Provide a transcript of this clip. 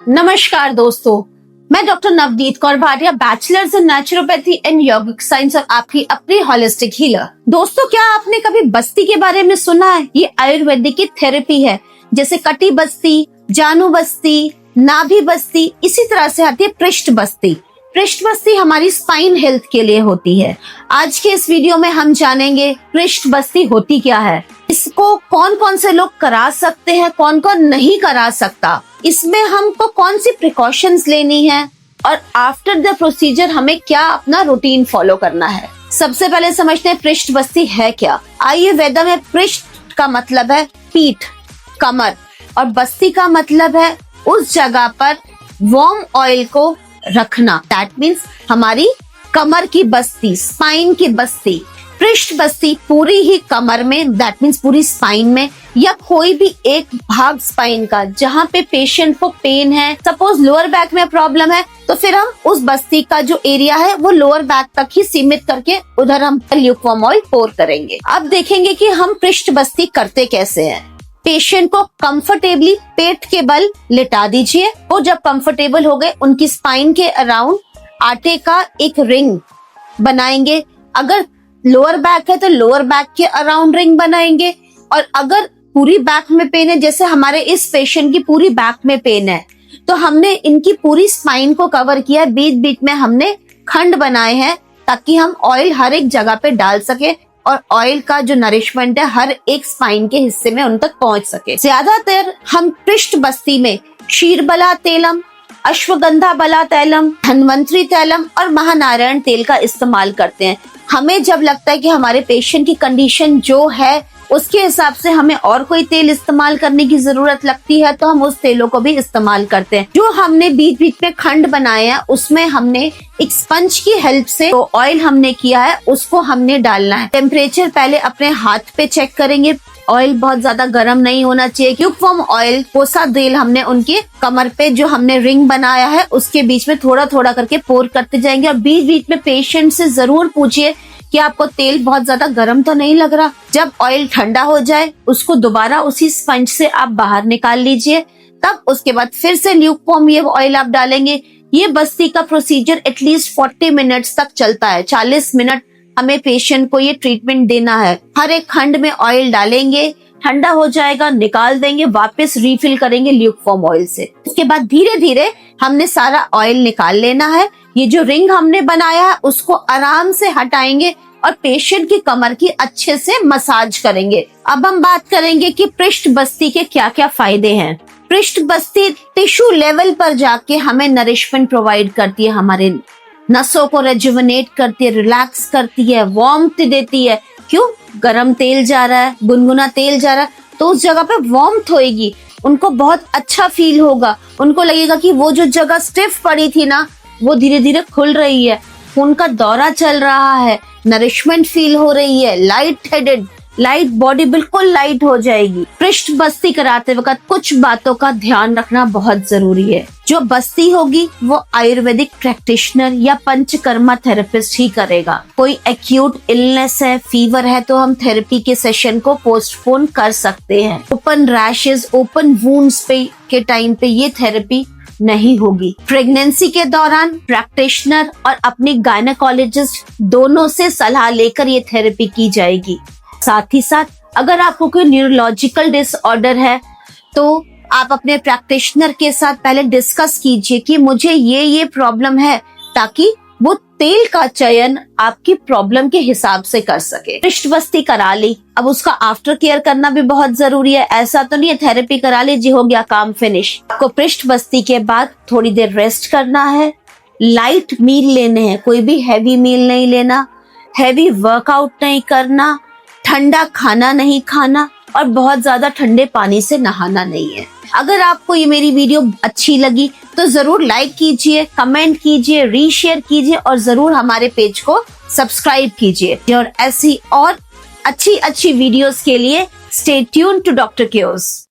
नमस्कार दोस्तों, मैं doctor Navneet Kaur Bhatia, bachelors in naturopathy and yogic science और आपकी अपनी होलिस्टिक हीलर। दोस्तों, क्या आपने कभी बस्ती के बारे में सुना है? ये आयुर्वेदिक की थेरेपी है। जैसे कटी बस्ती, जानु बस्ती, नाभि बस्ती, इसी तरह से आती है पृष्ठ बस्ती। पृष्ठ बस्ती हमारी स्पाइन हेल्थ के लिए होती है। आज के इस वीडियो में हम जानेंगे पृष्ठ बस्ती होती क्या है, इसको कौन कौन से लोग करा सकते हैं, कौन कौन नहीं करा सकता, इसमें हमको कौन सी प्रिकॉशंस लेनी है और आफ्टर द प्रोसीजर हमें क्या अपना रूटीन फॉलो करना है। सबसे पहले समझते हैं पृष्ठ बस्ती है क्या। आयुर्वेद में पृष्ठ का मतलब है पीठ, कमर, और बस्ती का मतलब है उस जगह पर वार्म ऑयल को रखना। दैट मीन्स हमारी कमर की बस्ती, स्पाइन की बस्ती। पृष्ठ बस्ती पूरी ही कमर में, दैट मीन्स पूरी स्पाइन में, या कोई भी एक भाग स्पाइन का जहाँ पे पेशेंट को पेन है। सपोज लोअर बैक में प्रॉब्लम है तो फिर हम उस बस्ती का जो एरिया है वो लोअर बैक तक ही सीमित करके उधर हम ल्यूकवार्म ऑयल पोर करेंगे। अब देखेंगे कि हम पृष्ठ बस्ती करते कैसे हैं। पेशेंट को कंफर्टेबली पेट के बल लिटा दीजिए। वो जब कंफर्टेबल हो गए, उनकी स्पाइन के अराउंड आटे का एक रिंग बनाएंगे। अगर लोअर बैक है तो लोअर बैक के अराउंड रिंग बनाएंगे, और अगर पूरी बैक में पेन है, जैसे हमारे इस पेशेंट की पूरी बैक में पेन है, तो हमने इनकी पूरी स्पाइन को कवर किया। बीच बीच में हमने खंड बनाए हैं ताकि हम ऑयल हर एक जगह पे डाल सके और ऑयल का जो नरिशमेंट है हर एक स्पाइन के हिस्से में उन तक पहुंच सके। ज्यादातर हम पृष्ठ बस्ती में क्षीरबला तैलम, अश्वगंधा बला तैलम, धन्वंतरी तैलम और महानारायण तेल का इस्तेमाल करते हैं। हमें जब लगता है कि हमारे पेशेंट की कंडीशन जो है उसके हिसाब से हमें और कोई तेल इस्तेमाल करने की जरूरत लगती है तो हम उस तेलों को भी इस्तेमाल करते हैं। जो हमने बीच बीच में खंड बनाए हैं उसमें हमने एक स्पंज की हेल्प से जो ऑयल हमने किया है उसको हमने डालना है। टेम्परेचर पहले अपने हाथ पे चेक करेंगे। ऑयल बहुत ज्यादा गर्म नहीं होना चाहिए। ल्यूकवार्म ऑयल, कोसा तेल हमने उनके कमर पे जो हमने रिंग बनाया है उसके बीच में थोड़ा थोड़ा करके पोर करते जाएंगे। और बीच बीच में पेशेंट से जरूर पूछिए कि आपको तेल बहुत ज्यादा गर्म तो नहीं लग रहा। जब ऑयल ठंडा हो जाए उसको दोबारा उसी स्पंज से आप बाहर निकाल लीजिए। तब उसके बाद फिर से ल्यूकवार्म ये ऑयल आप डालेंगे। ये बस्ती का प्रोसीजर एटलीस्ट 40 मिनट्स तक चलता है। 40 मिनट हमें पेशेंट को ये ट्रीटमेंट देना है। हर एक खंड में ऑयल डालेंगे, ठंडा हो जाएगा, निकाल देंगे, वापस रिफिल करेंगे ल्यूकवार्म ऑयल से। इसके बाद धीरे धीरे हमने सारा ऑयल निकाल लेना है। ये जो रिंग हमने बनाया है उसको आराम से हटाएंगे और पेशेंट की कमर की अच्छे से मसाज करेंगे। अब हम बात करेंगे कि पृष्ठ बस्ती के क्या क्या फायदे हैं। पृष्ठ बस्ती टिश्यू लेवल पर जाके हमें नरिशमेंट प्रोवाइड करती है, हमारे नसों को रेजुविनेट करती है, रिलैक्स करती है, वार्मथ देती है। क्यों? गर्म तेल जा रहा है, गुनगुना तेल जा रहा है, तो उस जगह पे वार्मथ होएगी, उनको बहुत अच्छा फील होगा। उनको लगेगा कि वो जो जगह स्टिफ पड़ी थी ना वो धीरे धीरे खुल रही है, खून का दौरा चल रहा है, नरिशमेंट फील हो रही है, लाइट हेडेड, लाइट बॉडी बिल्कुल लाइट हो जाएगी। पृष्ठ बस्ती कराते वक्त कुछ बातों का ध्यान रखना बहुत जरूरी है। जो बस्ती होगी वो आयुर्वेदिक प्रैक्टिशनर या पंचकर्मा थेरेपिस्ट ही करेगा। कोई एक्यूट इलनेस है, फीवर है, तो हम थेरेपी के सेशन को पोस्टपोन कर सकते हैं। ओपन रैशेस, ओपन वुंड्स पे के टाइम पे ये थेरेपी नहीं होगी। प्रेगनेंसी के दौरान प्रैक्टिशनर और अपनी गायनेकोलॉजिस्ट दोनों से सलाह लेकर ये थेरेपी की जाएगी। साथ ही साथ अगर आपको कोई न्यूरोलॉजिकल डिसऑर्डर है तो आप अपने प्रैक्टिशनर के साथ पहले डिस्कस कीजिए कि मुझे ये प्रॉब्लम है, ताकि वो तेल का चयन आपकी प्रॉब्लम के हिसाब से कर सके। पृष्ठ बस्ती करा ली, अब उसका आफ्टर केयर करना भी बहुत जरूरी है। ऐसा तो नहीं है थेरेपी करा ली जी हो गया काम फिनिश। आपको पृष्ठ बस्ती के बाद थोड़ी देर रेस्ट करना है, लाइट मील लेने हैं, कोई भी हैवी मील नहीं लेना, हैवी वर्कआउट नहीं करना, ठंडा खाना नहीं खाना और बहुत ज्यादा ठंडे पानी से नहाना नहीं है। अगर आपको ये मेरी वीडियो अच्छी लगी तो जरूर लाइक कीजिए, कमेंट कीजिए, रीशेयर कीजिए और जरूर हमारे पेज को सब्सक्राइब कीजिए। और ऐसी और अच्छी वीडियोस के लिए stay tuned to doctor cures.